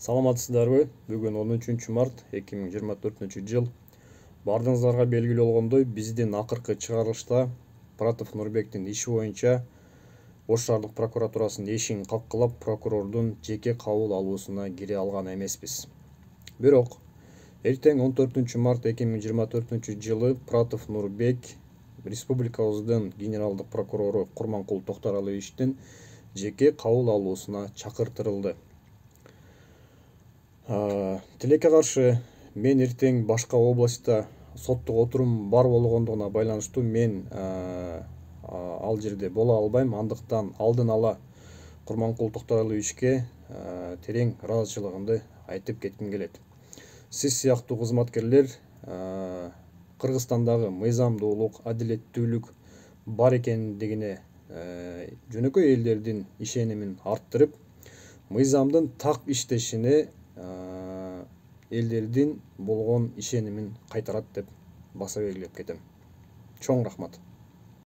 Саламатсыздарбы? Бүгүн 13 март 2024 жыл. Бардыңыздарга белгилүү болгондой, биздин акыркы чыгарылышта Пратов Нурбектин иши боюнча Ош шаардык прокуратурасынын эшигин капкылап, прокурордун жеке кабыл алуусуна кире алган эмеспиз. Бирок эртең 14 март 2024 жылы Пратов Нурбек республикабыздын генералдык прокурору Курманкул Токтаралиевичтин жеке кабыл алуусуна чакыртырылды. Тилекке каршы мен эртең башка областта соттук отурум бар болгондугуна байланыштуу мен ал жерде боло албайм. Андыктан алдын ала Курманкул Токтаралиевичке терең ыраазычылыгымды айтып кетким келет. Сиз сыяктуу кызматкерлер Кыргызстандагы мыйзамдуулук, адилеттүүлүк бар экендигине жөнөкөй элдердин ишенимин арттырып, мыйзамдын так иштешине элдердин болгон ишенимин кайтарат деп баса белгилеп кетем. Чоң рахмат.